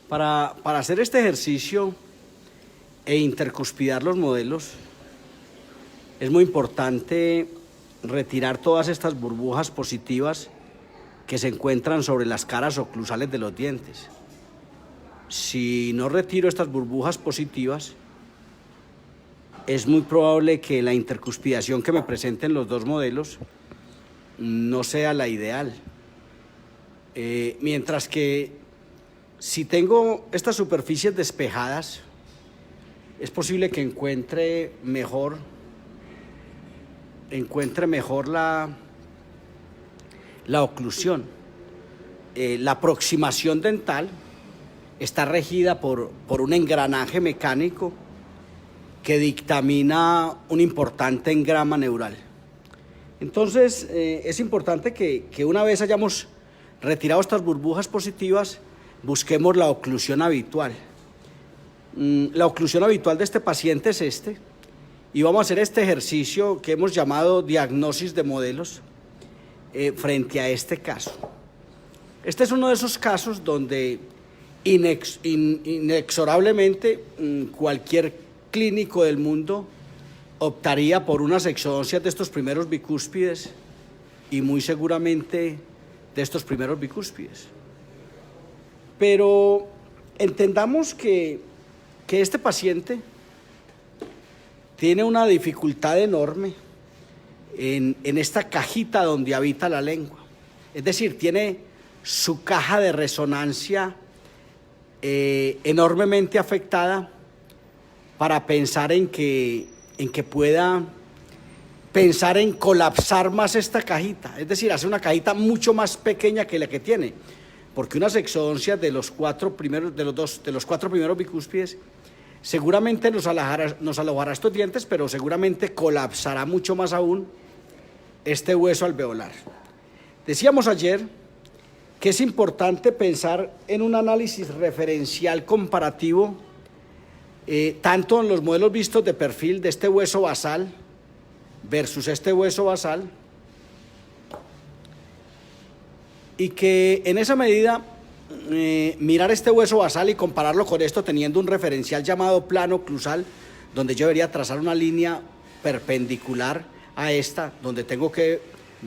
Para hacer este ejercicio e intercuspidar los modelos, es muy importante retirar todas estas burbujas positivas que se encuentran sobre las caras oclusales de los dientes. Si no retiro estas burbujas positivas, es muy probable que la intercuspidación que me presenten los dos modelos no sea la ideal. Mientras que si tengo estas superficies despejadas, es posible que encuentre mejor la oclusión. La aproximación dental está regida por un engranaje mecánico que dictamina un importante engrama neural. Entonces, es importante que una vez hayamos retirado estas burbujas positivas, busquemos la oclusión habitual. La oclusión habitual de este paciente es este, y vamos a hacer este ejercicio que hemos llamado diagnosis de modelos frente a este caso. Este es uno de esos casos donde inexorablemente cualquier clínico del mundo optaría por unas exodoncias de estos primeros bicúspides y muy seguramente de estos primeros bicúspides. Pero entendamos que este paciente tiene una dificultad enorme en esta cajita donde habita la lengua. Es decir, tiene su caja de resonancia enormemente afectada para pensar en que pueda pensar en colapsar más esta cajita, es decir, hacer una cajita mucho más pequeña que la que tiene, porque unas exodoncias de los cuatro primeros bicúspides seguramente nos alojará estos dientes, pero seguramente colapsará mucho más aún este hueso alveolar. Decíamos ayer que es importante pensar en un análisis referencial comparativo, tanto en los modelos vistos de perfil de este hueso basal versus este hueso basal, y que en esa medida mirar este hueso basal y compararlo con esto teniendo un referencial llamado plano oclusal, donde yo debería trazar una línea perpendicular a esta, donde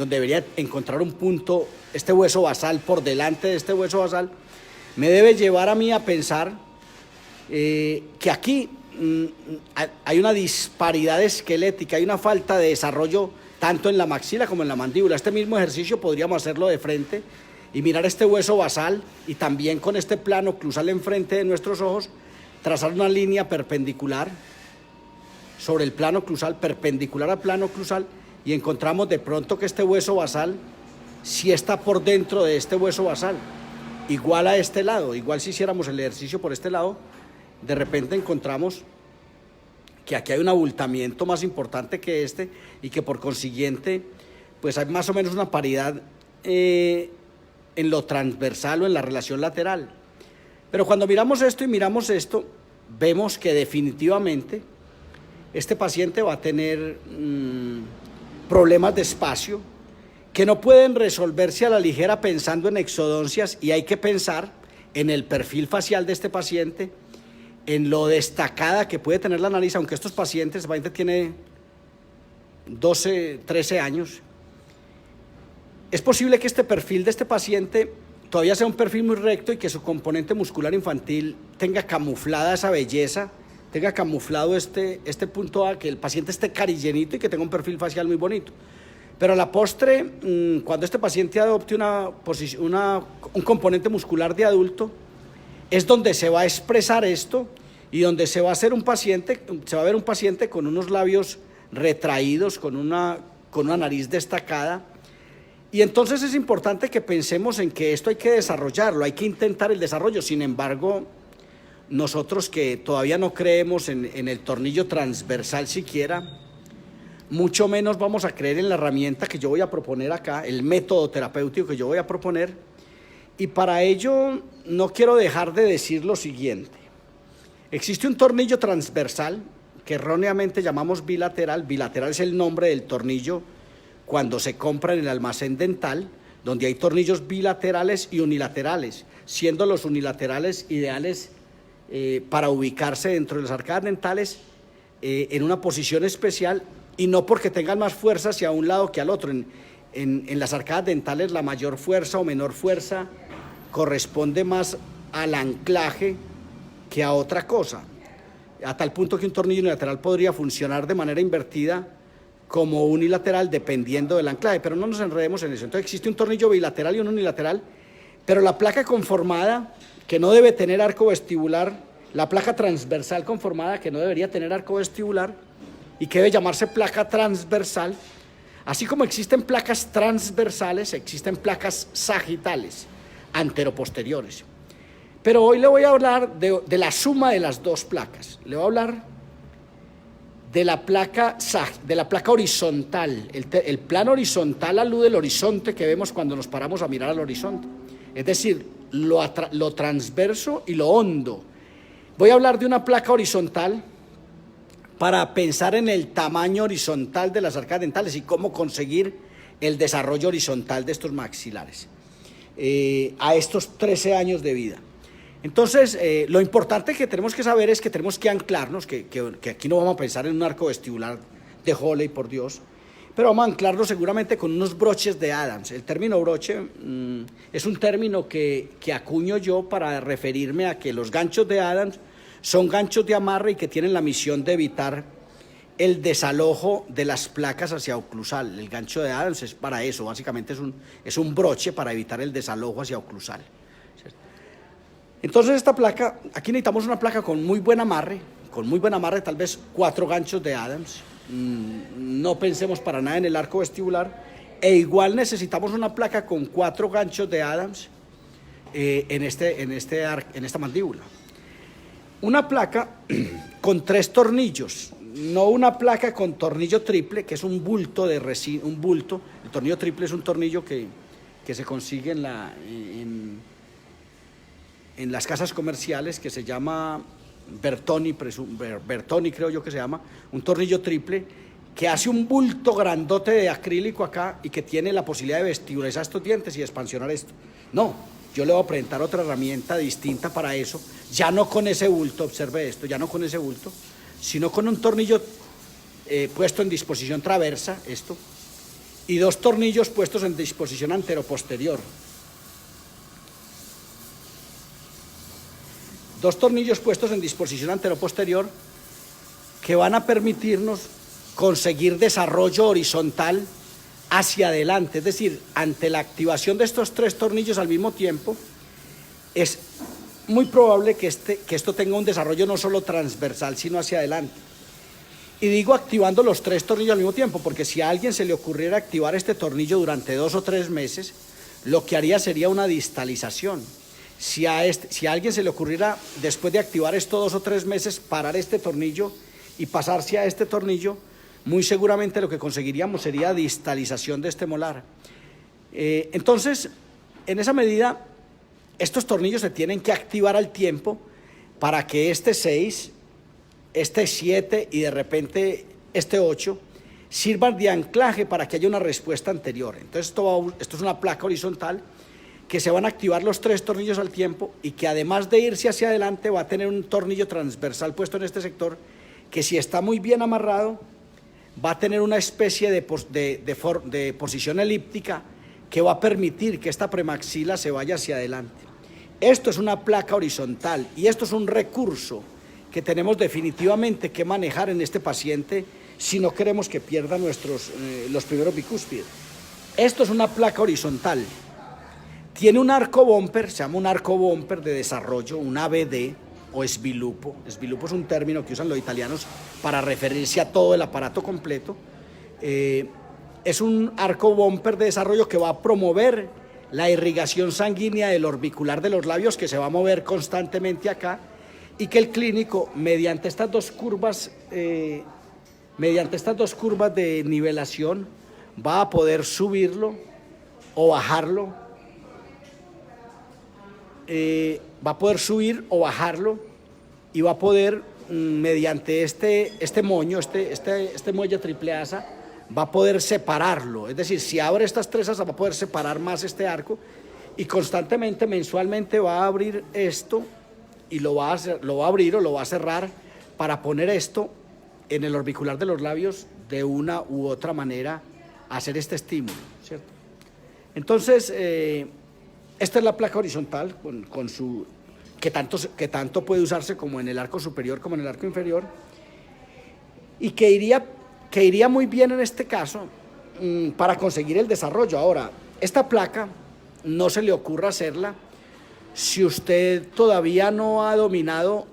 debería encontrar un punto, este hueso basal por delante de este hueso basal, me debe llevar a mí a pensar que aquí hay una disparidad esquelética, hay una falta de desarrollo tanto en la maxila como en la mandíbula. Este mismo ejercicio podríamos hacerlo de frente y mirar este hueso basal y también con este plano oclusal enfrente de nuestros ojos, trazar una línea perpendicular sobre el plano oclusal, perpendicular al plano oclusal, y encontramos de pronto que este hueso basal sí está por dentro de este hueso basal, igual a este lado, igual si hiciéramos el ejercicio por este lado, de repente encontramos que aquí hay un abultamiento más importante que este y que por consiguiente pues hay más o menos una paridad en lo transversal o en la relación lateral. Pero cuando miramos esto y miramos esto, vemos que definitivamente este paciente va a tener problemas de espacio que no pueden resolverse a la ligera pensando en exodoncias, y hay que pensar en el perfil facial de este paciente, en lo destacada que puede tener la nariz, aunque estos pacientes, el paciente tiene 12, 13 años, es posible que este perfil de este paciente todavía sea un perfil muy recto y que su componente muscular infantil tenga camuflada esa belleza, tenga camuflado este punto A, que el paciente esté carillenito y que tenga un perfil facial muy bonito. Pero a la postre, cuando este paciente adopte un componente muscular de adulto, es donde se va a expresar esto y donde se va a ver un paciente con unos labios retraídos, con una nariz destacada. Y entonces es importante que pensemos en que esto hay que desarrollarlo, hay que intentar el desarrollo. Sin embargo, nosotros que todavía no creemos en el tornillo transversal siquiera, mucho menos vamos a creer en la herramienta que yo voy a proponer acá, el método terapéutico que yo voy a proponer. Y para ello no quiero dejar de decir lo siguiente. Existe un tornillo transversal que erróneamente llamamos bilateral. Bilateral es el nombre del tornillo cuando se compra en el almacén dental. donde hay tornillos bilaterales y unilaterales, siendo los unilaterales ideales para ubicarse dentro de las arcadas dentales en una posición especial, y no porque tengan más fuerza hacia un lado que al otro. En las arcadas dentales la mayor fuerza o menor fuerza corresponde más al anclaje que a otra cosa, a tal punto que un tornillo unilateral podría funcionar de manera invertida como unilateral dependiendo del anclaje, pero no nos enredemos en eso. Entonces existe un tornillo bilateral y un unilateral, pero la placa conformada, que no debe tener arco vestibular, la placa transversal conformada, que no debería tener arco vestibular y que debe llamarse placa transversal, así como existen placas transversales, existen placas sagitales, anteroposteriores. Pero hoy le voy a hablar de la suma de las dos placas. Le voy a hablar de la placa horizontal. El plano horizontal alude al horizonte que vemos cuando nos paramos a mirar al horizonte. Es decir, lo transverso y lo hondo. Voy a hablar de una placa horizontal para pensar en el tamaño horizontal de las arcadas dentales y cómo conseguir el desarrollo horizontal de estos maxilares a estos 13 años de vida. Entonces, lo importante que tenemos que saber es que tenemos que anclarnos, que aquí no vamos a pensar en un arco vestibular de Hawley, por Dios, pero vamos a anclarnos seguramente con unos broches de Adams. El término broche es un término que acuño yo para referirme a que los ganchos de Adams son ganchos de amarre y que tienen la misión de evitar el desalojo de las placas hacia oclusal. El gancho de Adams es para eso, básicamente es un broche para evitar el desalojo hacia oclusal. Entonces esta placa, aquí necesitamos una placa con muy buen amarre, tal vez 4 ganchos de Adams. No pensemos para nada en el arco vestibular, e igual necesitamos una placa con 4 ganchos de Adams en esta mandíbula. Una placa con 3 tornillos, no una placa con tornillo triple, que es un bulto de resina, un bulto. El tornillo triple es un tornillo que se consigue en las casas comerciales, que se llama Bertoni creo yo que se llama, un tornillo triple que hace un bulto grandote de acrílico acá y que tiene la posibilidad de vestibularizar estos dientes y expansionar esto. No, yo le voy a presentar otra herramienta distinta para eso, ya no con ese bulto, observe esto, ya no con ese bulto, sino con un tornillo puesto en disposición traversa, esto, y 2 tornillos puestos en disposición anteroposterior. 2 tornillos puestos en disposición anteroposterior que van a permitirnos conseguir desarrollo horizontal hacia adelante. Es decir, ante la activación de estos 3 tornillos al mismo tiempo, es muy probable que esto tenga un desarrollo no solo transversal, sino hacia adelante. Y digo activando los 3 tornillos al mismo tiempo, porque si a alguien se le ocurriera activar este tornillo durante 2 o 3 meses, lo que haría sería una distalización. Si a alguien se le ocurriera, después de activar esto 2 o 3 meses, parar este tornillo y pasarse a este tornillo, muy seguramente lo que conseguiríamos sería distalización de este molar. Entonces, en esa medida, estos tornillos se tienen que activar al tiempo para que este 6, este 7 y de repente este 8 sirvan de anclaje para que haya una respuesta anterior. Entonces, esto es una placa horizontal que se van a activar los 3 tornillos al tiempo y que además de irse hacia adelante va a tener un tornillo transversal puesto en este sector que, si está muy bien amarrado, va a tener una especie de posición elíptica que va a permitir que esta premaxila se vaya hacia adelante. Esto es una placa horizontal y esto es un recurso que tenemos definitivamente que manejar en este paciente si no queremos que pierda los primeros bicúspides. Esto es una placa horizontal. Tiene un arco bumper, se llama un arco bumper de desarrollo, un ABD o sviluppo. Sviluppo es un término que usan los italianos para referirse a todo el aparato completo. Es un arco bumper de desarrollo que va a promover la irrigación sanguínea del orbicular de los labios, que se va a mover constantemente acá, y que el clínico, mediante estas 2 curvas de nivelación, va a poder subirlo o bajarlo. Va a poder subir o bajarlo y va a poder, mediante este moño, este muelle triple asa, va a poder separarlo. Es decir, si abre estas tres asas va a poder separar más este arco y constantemente, mensualmente va a abrir esto y lo va a abrir o lo va a cerrar para poner esto en el orbicular de los labios de una u otra manera, hacer este estímulo, ¿cierto? Entonces, esta es la placa horizontal con su, que tanto puede usarse como en el arco superior como en el arco inferior, y que iría muy bien en este caso para conseguir el desarrollo. Ahora, esta placa no se le ocurra hacerla si usted todavía no ha dominado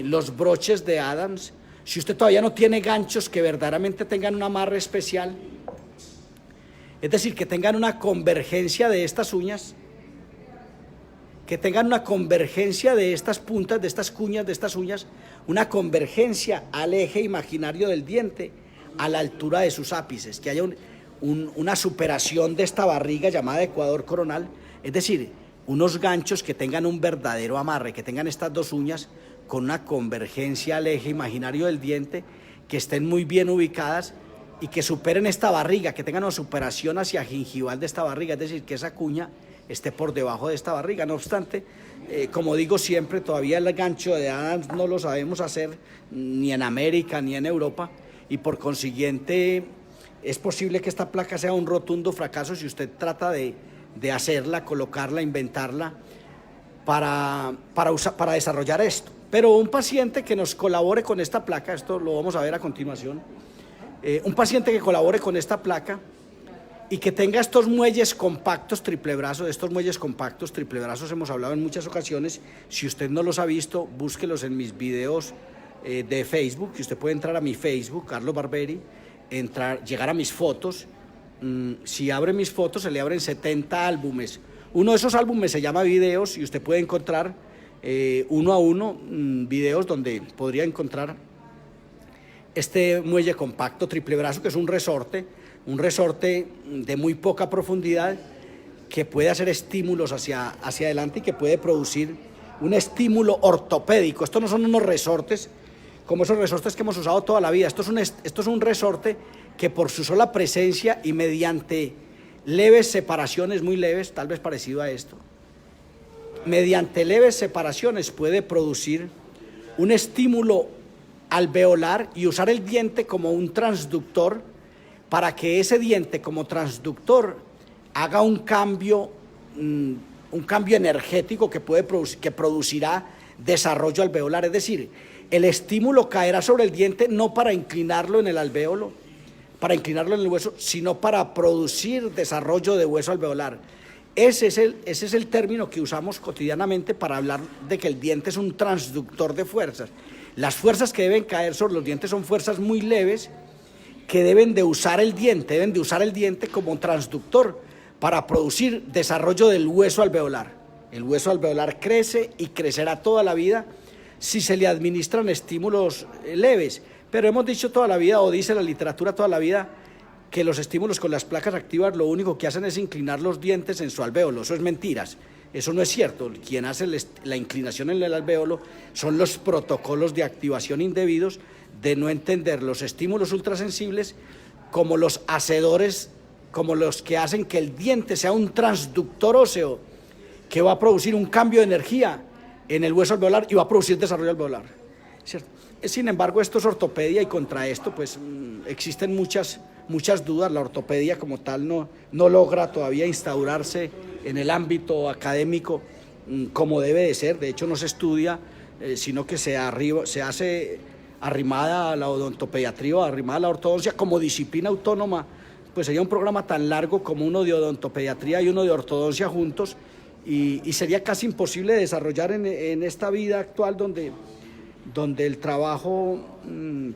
los broches de Adams, si usted todavía no tiene ganchos que verdaderamente tengan un amarre especial, es decir, que tengan una convergencia de estas uñas, que tengan una convergencia de estas puntas, de estas cuñas, de estas uñas, una convergencia al eje imaginario del diente, a la altura de sus ápices, que haya una superación de esta barriga llamada ecuador coronal, es decir, unos ganchos que tengan un verdadero amarre, que tengan estas dos uñas con una convergencia al eje imaginario del diente, que estén muy bien ubicadas y que superen esta barriga, que tengan una superación hacia gingival de esta barriga, es decir, que esa cuña esté por debajo de esta barriga. No obstante, como digo siempre, todavía el gancho de Adams no lo sabemos hacer ni en América ni en Europa, y por consiguiente es posible que esta placa sea un rotundo fracaso si usted trata de hacerla, colocarla, inventarla para desarrollar esto. Pero un paciente que nos colabore con esta placa, esto lo vamos a ver a continuación, un paciente que colabore con esta placa y que tenga estos muelles compactos triple brazo, de estos muelles compactos triple brazos hemos hablado en muchas ocasiones. Si usted no los ha visto, búsquelos en mis videos de Facebook, que usted puede entrar a mi Facebook, Carlos Barberi, llegar a mis fotos. Si abre mis fotos, se le abren 70 álbumes. Uno de esos álbumes se llama videos y usted puede encontrar uno a uno videos donde podría encontrar este muelle compacto triple brazo, que es un resorte de muy poca profundidad, que puede hacer estímulos hacia adelante y que puede producir un estímulo ortopédico. Estos no son unos resortes como esos resortes que hemos usado toda la vida. Esto es un resorte que por su sola presencia y mediante leves separaciones, muy leves, tal vez parecido a esto, mediante leves separaciones puede producir un estímulo alveolar y usar el diente como un transductor para que ese diente como transductor haga un cambio energético que producirá desarrollo alveolar. Es decir, el estímulo caerá sobre el diente no para inclinarlo en el alvéolo, para inclinarlo en el hueso, sino para producir desarrollo de hueso alveolar. Ese es el término que usamos cotidianamente para hablar de que el diente es un transductor de fuerzas. Las fuerzas que deben caer sobre los dientes son fuerzas muy leves que deben de usar el diente como transductor para producir desarrollo del hueso alveolar. El hueso alveolar crece y crecerá toda la vida si se le administran estímulos leves, pero hemos dicho toda la vida, o dice la literatura toda la vida, que los estímulos con las placas activas lo único que hacen es inclinar los dientes en su alvéolo. Eso es mentiras, eso no es cierto. Quien hace la inclinación en el alvéolo son los protocolos de activación indebidos de no entender los estímulos ultrasensibles como los hacedores, como los que hacen que el diente sea un transductor óseo que va a producir un cambio de energía en el hueso alveolar y va a producir desarrollo alveolar, ¿cierto? Sin embargo, esto es ortopedia y contra esto pues existen muchas dudas. La ortopedia como tal no logra todavía instaurarse en el ámbito académico como debe de ser. De hecho, no se estudia, sino que se hace arrimada a la odontopediatría o arrimada a la ortodoncia como disciplina autónoma. Pues sería un programa tan largo como uno de odontopediatría y uno de ortodoncia juntos, y sería casi imposible desarrollar en esta vida actual donde el trabajo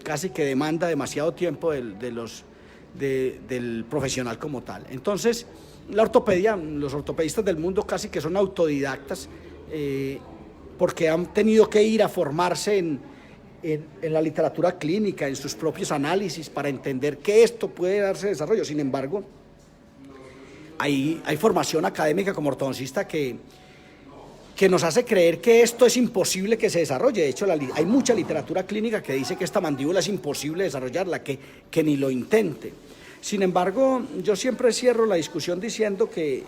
casi que demanda demasiado tiempo del profesional como tal. Entonces, la ortopedia, los ortopedistas del mundo casi que son autodidactas porque han tenido que ir a formarse en la literatura clínica, en sus propios análisis para entender que esto puede darse desarrollo. Sin embargo, hay formación académica como ortodoncista que nos hace creer que esto es imposible que se desarrolle. De hecho, hay mucha literatura clínica que dice que esta mandíbula es imposible desarrollarla, que ni lo intente. Sin embargo, yo siempre cierro la discusión diciendo que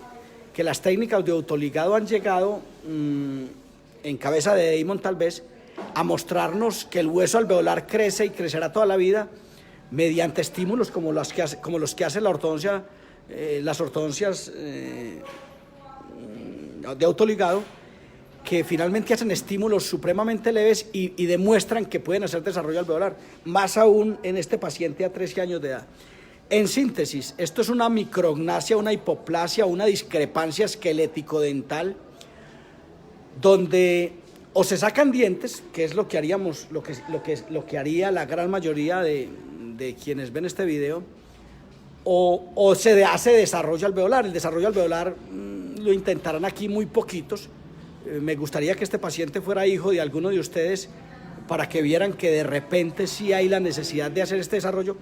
las técnicas de autoligado han llegado, en cabeza de Damon tal vez, a mostrarnos que el hueso alveolar crece y crecerá toda la vida mediante estímulos como los que hace la ortodoncia, las ortodoncias de autoligado, que finalmente hacen estímulos supremamente leves y demuestran que pueden hacer desarrollo alveolar, más aún en este paciente a 13 años de edad. En síntesis, esto es una micrognasia, una hipoplasia, una discrepancia esquelético-dental, donde o se sacan dientes, que es lo que haríamos, lo que haría la gran mayoría de quienes ven este video, o se hace desarrollo alveolar. El desarrollo alveolar lo intentarán aquí muy poquitos. Me gustaría que este paciente fuera hijo de alguno de ustedes para que vieran que de repente sí hay la necesidad de hacer este desarrollo,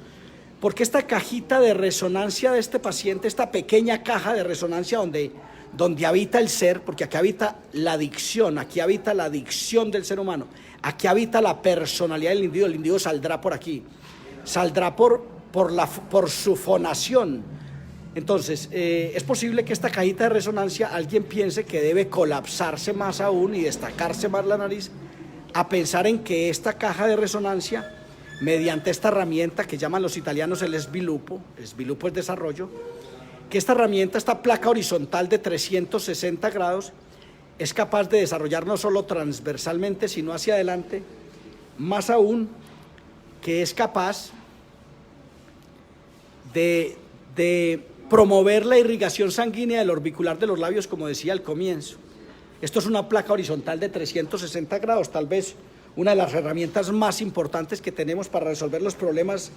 porque esta cajita de resonancia de este paciente, esta pequeña caja de resonancia donde habita el ser, porque aquí habita la dicción, aquí habita la dicción del ser humano, aquí habita la personalidad del individuo. El individuo saldrá por aquí, saldrá por su fonación. Entonces, es posible que esta cajita de resonancia alguien piense que debe colapsarse más aún y destacarse más la nariz, a pensar en que esta caja de resonancia, mediante esta herramienta que llaman los italianos el sviluppo es desarrollo, que esta herramienta, esta placa horizontal de 360 grados, es capaz de desarrollar no solo transversalmente, sino hacia adelante, más aún que es capaz de promover la irrigación sanguínea del orbicular de los labios, como decía al comienzo. Esto es una placa horizontal de 360 grados, tal vez una de las herramientas más importantes que tenemos para resolver los problemas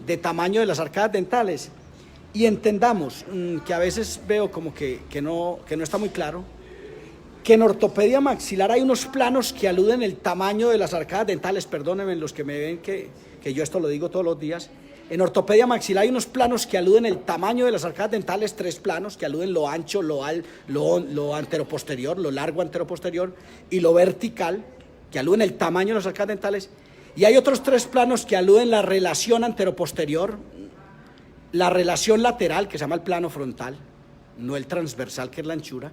de tamaño de las arcadas dentales. Y entendamos, que a veces veo como que no está muy claro, que en ortopedia maxilar hay unos planos que aluden el tamaño de las arcadas dentales. Perdónenme los que me ven que yo esto lo digo todos los días. En ortopedia maxilar hay unos planos que aluden el tamaño de las arcadas dentales, 3 planos que aluden lo ancho, lo anteroposterior, lo largo anteroposterior y lo vertical, que aluden el tamaño de las arcadas dentales. Y hay otros 3 planos que aluden la relación anteroposterior, la relación lateral, que se llama el plano frontal, no el transversal, que es la anchura,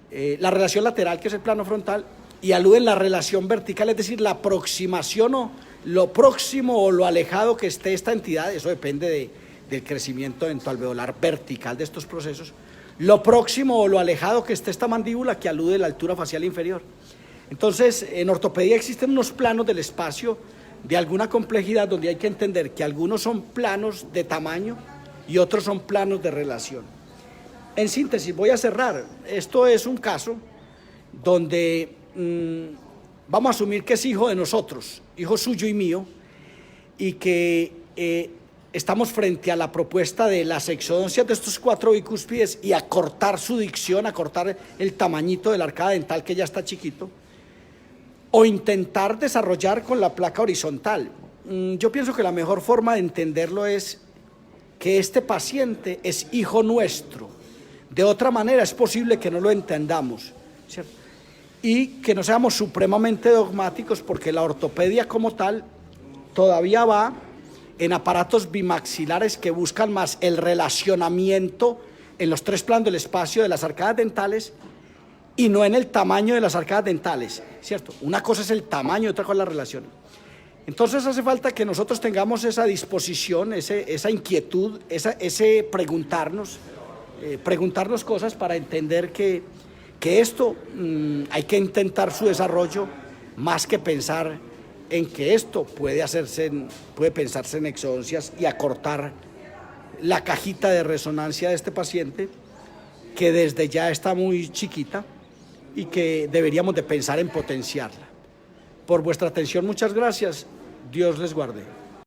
la relación lateral, que es el plano frontal, y aluden la relación vertical, es decir, la aproximación o lo próximo o lo alejado que esté esta entidad. Eso depende del crecimiento dentoalveolar vertical de estos procesos, lo próximo o lo alejado que esté esta mandíbula, que alude la altura facial inferior. Entonces, en ortopedia existen unos planos del espacio de alguna complejidad, donde hay que entender que algunos son planos de tamaño y otros son planos de relación. En síntesis, voy a cerrar. Esto es un caso donde vamos a asumir que es hijo de nosotros, hijo suyo y mío, y que estamos frente a la propuesta de las exodoncias de estos 4 bicúspides y acortar su dicción, acortar el tamañito de la arcada dental, que ya está chiquito, o intentar desarrollar con la placa horizontal. Yo pienso que la mejor forma de entenderlo es que este paciente es hijo nuestro. De otra manera es posible que no lo entendamos, ¿cierto? Y que no seamos supremamente dogmáticos, porque la ortopedia como tal todavía va en aparatos bimaxilares que buscan más el relacionamiento en los 3 planos del espacio de las arcadas dentales y no en el tamaño de las arcadas dentales, ¿cierto? Una cosa es el tamaño y otra cosa es la relación. Entonces hace falta que nosotros tengamos esa disposición, esa inquietud, ese preguntarnos cosas para entender que esto hay que intentar su desarrollo, más que pensar en que esto puede pensarse en exodoncias y acortar la cajita de resonancia de este paciente, que desde ya está muy chiquita y que deberíamos de pensar en potenciarla. Por vuestra atención, muchas gracias. Dios les guarde.